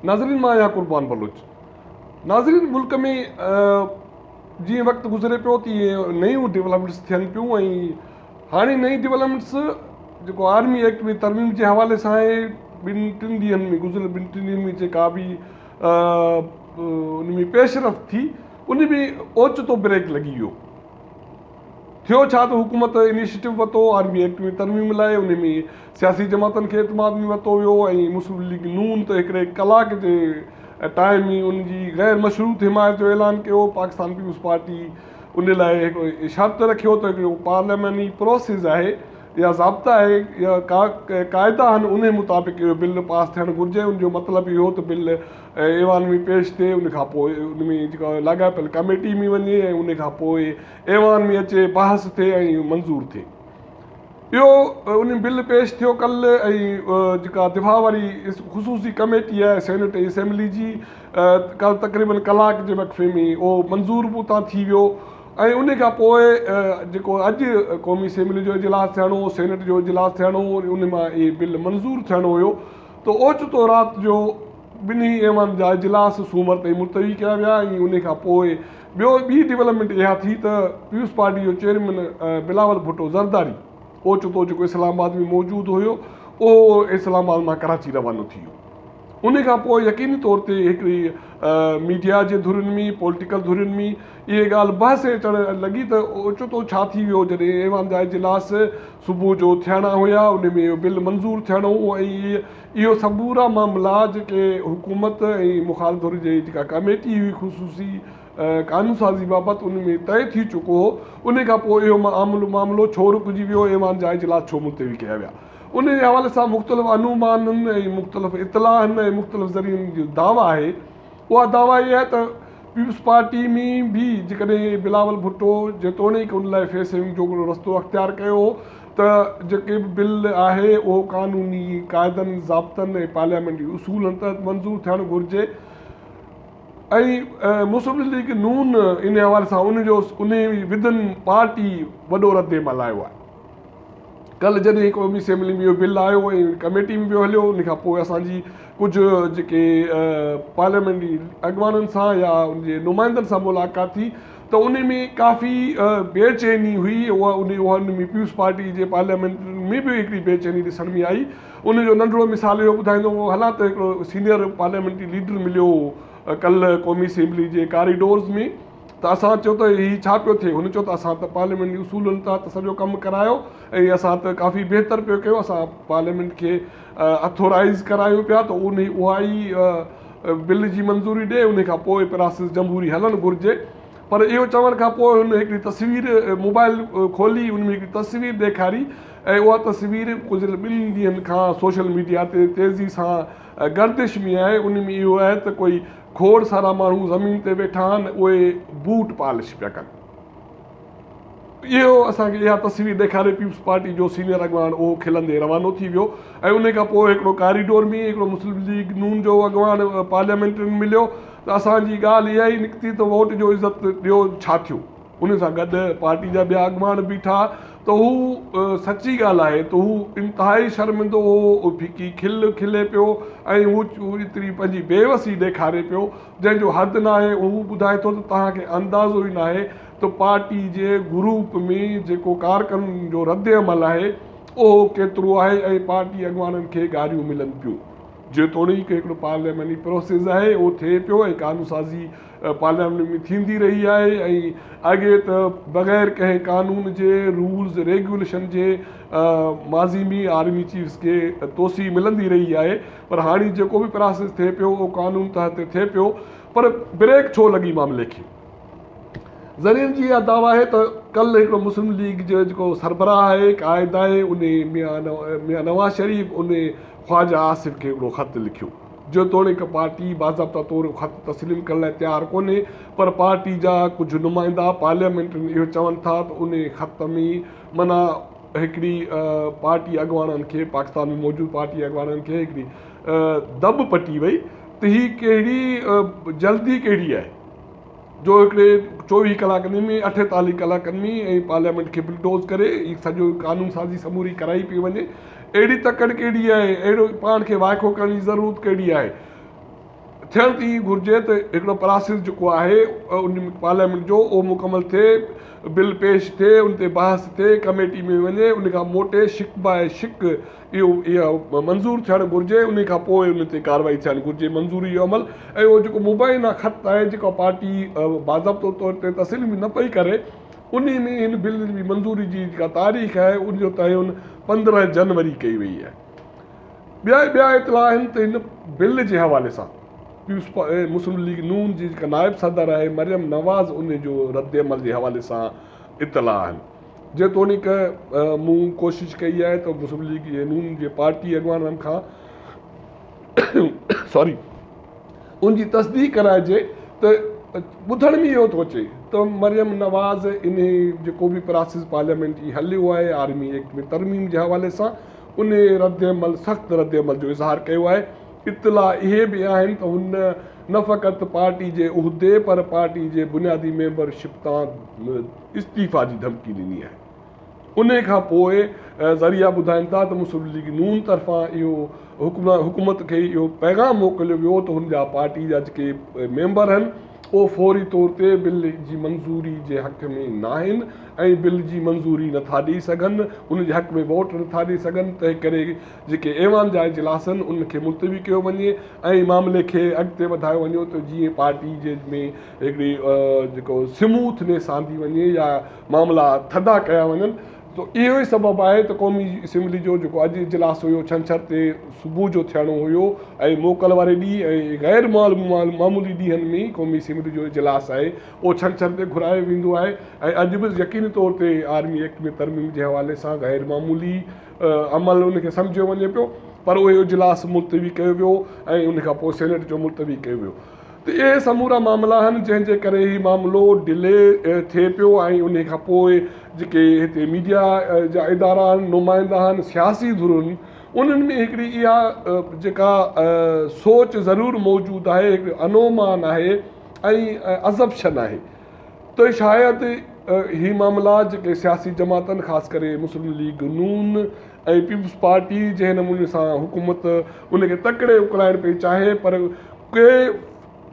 नाज़रीन मां आहियां क़ुर्बान बलोच। नाज़रीन, मुल्क में जीअं वक़्तु गुज़रे पियो तीअं नयूं डेवलपमेंट्स थियनि पियूं ऐं हाणे नई डेवलपमेंट्स जेको आर्मी एक्ट में तरमीम जे हवाले सां आहे, ॿिनि टिनि ॾींहंनि में गुज़िरियल ॿिनि टिनि ॾींहंनि में जेका बि उन में पेशरफ़ थी, उन में ओचितो ब्रेक लॻी वियो। थियो छा त हुकूमत इनिशिएटिव वरितो आर्मी एक्ट में तरमीम लाइ, उन में सियासी जमातनि खे एतमाद में वरितो वियो ऐं मुस्लिम लीग नून त हिकिड़े कलाक जे टाइम में उनजी गैर मशरूत हिमायत जो ऐलान कयो। पाकिस्तान पीपुल्स पार्टी उन लाइ हिकिड़ो शर्त रखियो त हिकिड़ो पार्लियामेंटी प्रोसेस आहे या ज़ाब्ता आहे या क़ाइदा आहिनि, उन मुताबिक़ इहो बिल पास थियणु घुरिजे। उनजो मतिलबु इहो त बिल ऐवान में पेश थिए, उन खां पोइ उन में जेका लाॻापियल कमेटी में वञे ऐं उन खां पोइ ऐवान में अचे, बहस थिए ऐं मंज़ूरु थिए। इहो उन बिल पेश थियो कल्ह ऐं जेका दिफ़ा वारी ख़ुसूसी कमेटी आहे सेनेट ऐं असेंबली जी, कल्ह तक़रीबन कलाक जे वक़फ़े में उहो मंज़ूरु बि उतां थी वियो। ऐं उन खां पोइ जेको अॼु क़ौमी असेंबली जो इजलास थियणो हो, सेनेट जो इजलास थियणो हो, उन मां इहे बिल मंज़ूरु थियणो हुयो। त ओचितो राति जो ॿिन्ही ऐवान जा इजलास सूमर ताईं मुलतवी कया विया ऐं उन खां पोइ ॿी डेवलपमेंट इहा थी त पीपुल्स पार्टी जो चेयरमैन बिलावल भुट्टो ज़रदारी ओचितो जेको इस्लामाबाद में मौजूदु हुयो, उहो इस्लामाबाद मां कराची रवानो थी वियो। उन खां पोइ यकीनी तौर ते हिकिड़ी मीडिया जे धुरियुनि में, पॉलिटिकल धुरियुनि में इहे ॻाल्हि बहस अचणु लॻी त ओचितो छा थी वियो जॾहिं ऐवान जा इजलास सुबुह जो थियणा हुया, उन में इहो बिल मंज़ूरु थियणो हो ऐं इहो सबूरा मामला जेके हुकूमत ऐं मुखालिफ़ धुर जी जेका कमेटी हुई ख़ुसूसी कानून साज़ी बाबति, उन में तइ थी चुको हो। उन खां पोइ इहो मामिलो छो रुकिजी वियो, ऐवान जा इजलास छो मुलतवी कया विया, उन जे हवाले सां मुख़्तलिफ़ अनुमाननि ऐं मुख़्तलिफ़ इतलाहनि ऐं मुख़्तलिफ़ ज़रियनि जो दावा आहे। उहा दावा इहा आहे त पीपुल्स पार्टी में बि जेकॾहिं बिलावल भुट्टो जेतोणीकि उन लाइ फ़ैसिलिंग जो हिकिड़ो रस्तो अख़्तियार कयो त जेके बि बिल आहे उहो क़ानूनी क़ाइदनि, ज़ाब्तनि ऐं पार्लियामेंटी उसूलनि तहत मंज़ूरु थियणु घुरिजे। ऐं मुस्लिम लीग नून इन हवाले सां उन विदन पार्टी वॾो रद्द-ए-अमल आयो आहे। कल्ह जॾहिं क़ौमी असेंबली में इहो बिल आयो ऐं कमेटी में बि हलियो, उन खां पोइ असांजी कुझु जेके पार्लियामेंटी अॻवाननि सां या उनजे नुमाइंदनि सां मुलाक़ात थी त उन में काफ़ी बेचैनी हुई। उन में पीपुल्स पार्टी जे पार्लियामेंट में बि हिकिड़ी बेचैनी ॾिसण में आई। उनजो नंढिड़ो मिसाल इहो ॿुधाईंदो हो, हला त हिकिड़ो सीनियर पार्लियामेंटी लीडर मिलियो कल्ह क़ौमी असेंबली जे कॉरिडोर्स में, त असां चयो त हीउ छा पियो थिए। हुन चयो त असां त पार्लियामेंटी उसूलनि तहत सॼो कमु करायो ऐं असां त काफ़ी बहितर पियो कयो, असां पार्लियामेंट खे अथोराइज़ करायूं पिया त उहा ई बिल जी मंज़ूरी ॾिए, उन खां पोइ प्रोसेस जमहूरी हलणु घुरिजे। पर इहो चवण खां पोइ हुन हिकिड़ी तस्वीर मोबाइल खोली, उन में हिकिड़ी तस्वीर ॾेखारी ऐं उहा तस्वीर गुज़िरियल ॿिनि ॾींहंनि खां सोशल मीडिया ते तेज़ी सां गर्दिश में आहे। उन में इहो आहे त कोई खोड़ सारा माण्हू ज़मीन ते वेठा आहिनि, उहे बूट पॉलिश पिया कनि। इहो असांखे इहा तस्वीर ॾेखारे पीपुल्स पार्टी जो सीनियर अॻवान उहो खिलंदे रवानो थी वियो। ऐं उन खां पोइ हिकिड़ो कॉरिडोर में हिकिड़ो मुस्लिम लीग नून जो अॻवान पार्लियामेंट में मिलियो त असांजी ॻाल्हि इहा ई निकिती त वोट जो इज़त ॾियो छा थियो। उन सां गॾु पार्टी जा ॿिया अॻवान बीठा त हू सची ॻाल्हि आहे त हू इंतिहाई शर्मिंदो हो, फिकी खिल खिले पियो ऐं हू एतिरी पंहिंजी बेवसी ॾेखारे पियो जंहिंजो हदि न आहे। हू ॿुधाए थो त तव्हांखे अंदाज़ो ई न आहे त पार्टी जे ग्रुप में जेको कारकुननि जो रद्द-ए-अमल आहे उहो केतिरो आहे ऐं पार्टी अॻवाननि खे गारियूं मिलनि पियूं। जेतोणीकि हिकिड़ो पार्लियामेंटी प्रोसेस आहे उहो थिए पियो ऐं कानून साज़ी पार्लियामेंट में थींदी रही आहे ऐं अॻे त बग़ैर कंहिं कानून जे रूल्स रेगुलेशन जे माज़ी में आर्मी चीफ्स खे तोसी मिलंदी रही आहे। पर हाणे जेको बि प्रोसेस थिए पियो उहो कानून तहत थिए पियो। पर ब्रेक छो लॻी मामले खे? ज़रियनि जी इहा दावा आहे त कल्ह हिकिड़ो मुस्लिम लीग जो जेको सरबराह आहे, क़ाइद आहे, उन मियां नवाज़ शरीफ़ उन ख़्वाजा आसिफ़ खे हिकिड़ो ख़तु लिखियो जेतोणीकि पार्टी बाज़ाब्ता तौर ख़तु तस्लीम करण लाइ तयारु कोन्हे। पर पार्टी जा कुझु नुमाइंदा पार्लियामेंट में इहो चवनि था त उन ख़त में माना हिकिड़ी पार्टी अॻवाननि खे, पाकिस्तान में मौजूदु पार्टी अॻवाननि खे हिकिड़ी दॿ पटी वई त हीअ कहिड़ी जल्दी कहिड़ी आहे जो हिकिड़े 24 कलाकनि में 48 कलाकनि में ऐं पार्लियामेंट खे बुलडोज़ करे सॼो कानून साज़ी समूरी कराई पई वञे। अहिड़ी तकड़ कहिड़ी आहे, अहिड़ो पाण खे वाइको करण जी ज़रूरत कहिड़ी आहे? थियण त ईअं घुरिजे त हिकिड़ो प्रोसेस जेको आहे उन पार्लियामेंट जो उहो मुकमल थिए, बिल पेश थिए, उन ते बहस थिए, कमेटी में वञे, उन खां मोटे शिक बाए शिक इहो मंज़ूरु थियणु घुरिजे, उन खां पोइ उन ते कार्रवाई थियणु घुरिजे, मंज़ूरी जो अमल। ऐं उहो जेको मुबैना ख़त आहे जेको पार्टी बाज़ाब्तो तौर ते तस्लीम न पई करे, उन में हिन बिल जी मंज़ूरी जी जेका तारीख़ आहे उनजो तयन 15 जनवरी कई वई आहे। ॿिया इतला आहिनि त हिन बिल जे हवाले सां मुस्लिम लीग नून जी जेका नाइब सदर आहे मरियम नवाज़ उन जो रद्द अमल जे हवाले सां इतला आहिनि। जेतोणीक मूं कोशिशि कई आहे त मुस्लिम लीग नून जे पार्टी अॻवाननि खां सॉरी उनजी तस्दीक कराइजे त ॿुधण में इहो थो अचे त मरियम नवाज़ इन जेको बि प्रोसेस पार्लियामेंट हलियो आहे आर्मी एक्ट में तरमीम जे हवाले सां उन रद्द अमल सख़्तु रद्द अमल जो इज़हार कयो आहे। इतला इहे बि आहिनि त हुन न फ़क़ति पार्टी जे उहिदे पर पार्टी जे बुनियादी मेंबरशिप तां इस्तीफ़ा जी धमकी ॾिनी आहे। उन खां पोइ ज़रिया ॿुधाइनि था त मुस्लिम लीग नून तरफ़ां इहो हुकूमत खे इहो पैगाम मोकिलियो वियो त हुन जा पार्टी जा जेके मेंबर आहिनि उहो फौरी तौर ते बिल जी मंज़ूरी जे हक़ में न आहिनि ऐं बिल जी मंज़ूरी नथा ॾेई सघनि, उन जे हक़ में वोट नथा ॾेई सघनि। तंहिं करे जेके ऐवान जा इजलास आहिनि उनखे मुलतवी कयो वञे ऐं मामले खे अॻिते वधायो वञो त जीअं पार्टी जे में हिकिड़ी जेको स्मूथनेस आंदी वञे या मामला थधा कया वञनि। त इहो ई सबबु आहे त क़ौमी असेंबली जो जेको अॼु इजलास हुयो छंछर ते सुबुह जो थियणो हुयो ऐं मोकल वारे ॾींहुं ऐं गैर मामूली ॾींहंनि में क़ौमी असेंबली जो इजलास आहे उहो छंछर ते घुरायो वेंदो आहे। ऐं अॼु बि यकीनी तौर ते आर्मी एक्ट में तरमीम जे हवाले सां गैर मामूली अमल उनखे सम्झियो वञे पियो, पर उहो इजलास मुलतवी कयो वियो ऐं उन खां पोइ सेनेट जो मुलतवी कयो वियो। त इहे समूरा मामला आहिनि जंहिंजे करे ही मामिलो डिले थिए पियो ऐं उन खां पोइ जेके हिते मीडिया जा इदारा आहिनि, नुमाइंदा आहिनि, सियासी धुरुनि, उन्हनि में हिकिड़ी इहा जेका सोच ज़रूरु मौजूदु आहे, हिकिड़ो अनोमान आहे ऐं अज़प्शन आहे त शायदि ही मामला जेके सियासी जमातनि ख़ासि करे मुस्लिम लीग नून ऐं पीपुल्स पार्टी जंहिं नमूने सां हुकूमत उनखे तकिड़े उकलाइण पई चाहे, पर के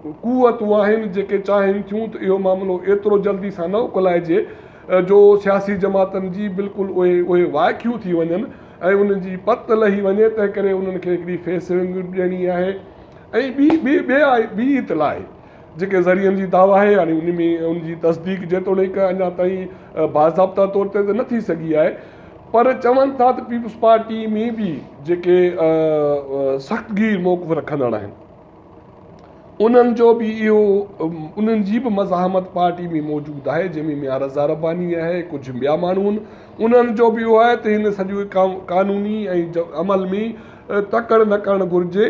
कुवतूं आहिनि जेके चाहिनि थियूं त इहो मामिलो एतिरो जल्दी सां न उकलाइजे जो सियासी जमातनि जी बिल्कुलु उहे वाइकियूं थी वञनि ऐं उन्हनि जी पत लही वञे। तंहिं करे उन्हनि खे हिकिड़ी फेसिंग ॾियणी आहे। ऐं ॿी इतला आहे जेके ज़रियनि जी दावा आहे, हाणे उन में उनजी तस्दीक जेतोणीक अञा ताईं बाज़ाब्ता तौर ते त न थी सघी आहे, पर चवनि था त पीपुल्स पार्टी में बि जेके सख़्तगीर मौक़िफ़ रखंदड़ आहिनि उन्हनि जो बि इहो उन्हनि जी बि मज़ाहमत पार्टी में मौजूदु आहे, जंहिंमें मियां रज़ा रब्बानी आहे, कुझु ॿिया माण्हू आहिनि, उन्हनि जो बि इहो आहे त हिन सॼो कानूनी ऐं अमल में तकड़ न करणु घुरिजे।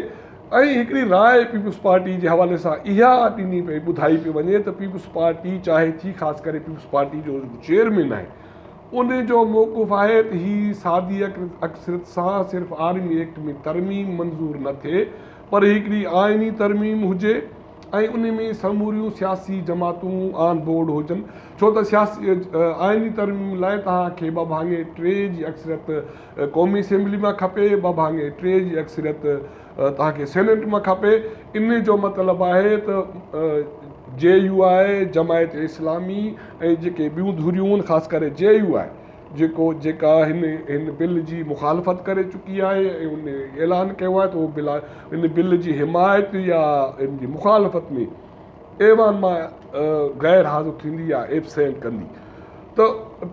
ऐं हिकिड़ी राय पीपुल्स पार्टी जे हवाले सां इहा ॾिनी पई ॿुधाई पई वञे त पीपुल्स पार्टी चाहे थी, ख़ासि करे पीपुल्स पार्टी जो चेयरमैन आहे उन जो मौक़िफ़ आहे त हीअ सादी अक्सरियत सां सिर्फ़ु आर्मी एक्ट में तरमीम मंज़ूर न थिए, पर हिकिड़ी आइनी तरमीम हुजे ऐं उन में समूरियूं सियासी जमातूं ऑन बोर्ड हुजनि। छो त सियासी आइनी तरमीम लाइ तव्हांखे 2/3 जी अक्सरियत क़ौमी असेंबली मां खपे, 2/3 जी अक्सरियत तव्हांखे सेनेट मां खपे। इन जो मतिलबु आहे त JU आहे, जमायत इस्लामी ऐं जेके ॿियूं धुरियूं आहिनि, ख़ासि करे JU आहे जेका हिन बिल जी मुखालफ़त करे चुकी आहे ऐं उन ऐलान कयो आहे त उहो हिन बिल जी हिमायत या इन जी मुखालफ़त में ऐवान मां गैर हाज़िर थींदी या एब्सेंट कंदी। त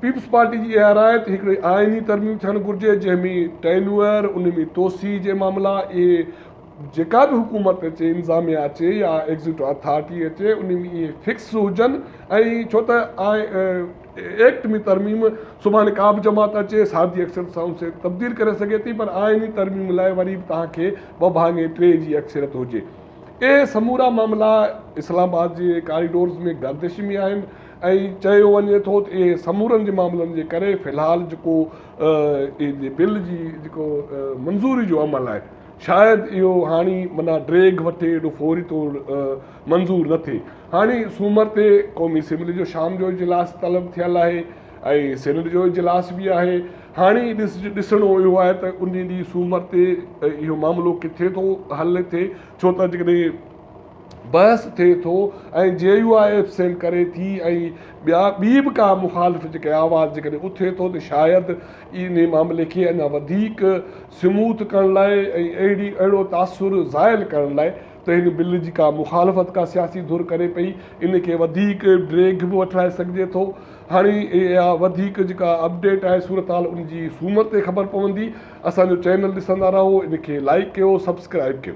पीपुल्स पार्टी जी इहा राय त हिकिड़ी आइनी तरमीम थियणु घुरिजे जंहिंमें टेन्यूअर, उन में तोसी जे मामला, इहे जेका बि हुकूमत अचे, इंतिज़ामिया अचे या एग्ज़ीक्यूटिव अथॉरिटी अचे, उन में इहे फिक्स हुजनि। ऐं छो त एक्ट में तरमीम सुभाणे का बि जमात अचे सादी अक्सरियत सां उनसे तब्दील करे सघे थी, पर आइनी तरमीम लाइ वरी बि तव्हांखे 2/3 जी अक्सरियत हुजे। इहे समूरा मामला इस्लामाबाद जे कॉरिडोर्स में गर्दिश में आहिनि ऐं चयो वञे थो त इहे समूरनि जे मामलनि जे करे फ़िलहालु जेको बिल जी जेको मंज़ूरी जो अमल आहे शायदि इहो हाणे माना ड्रेग वठे, एॾो फौरी तौरु मंज़ूरु न थिए। हाणे सूमर ते क़ौमी असेंबली जो शाम जो इजलास तलब थियल आहे ऐं सेनेट जो इजलास बि आहे। हाणे ॾिसणो इहो आहे त उन ॾींहुं सूमर ते इहो मामिलो किथे थो हल थिए, छो त जेकॾहिं बहस थिए थो ऐं JUIF सेंड करे थी ऐं ॿी बि का मुखालिफ़ जेके आवाज़ जेकॾहिं उथे थो त शायदि इन मामले खे अञा वधीक स्मूथ करण लाइ ऐं अहिड़ो तासुर ज़ाइल करण लाइ त हिन बिल जी का मुखालफ़त का सियासी धुर करे पई, इन खे वधीक ड्रेग बि वठाए सघिजे थो। हाणे इहा वधीक जेका अपडेट आहे सूरत हाल उन जी सूमत ते ख़बर पवंदी। असांजो चैनल ॾिसंदा रहो, इन खे लाइक कयो, सब्सक्राइब कयो।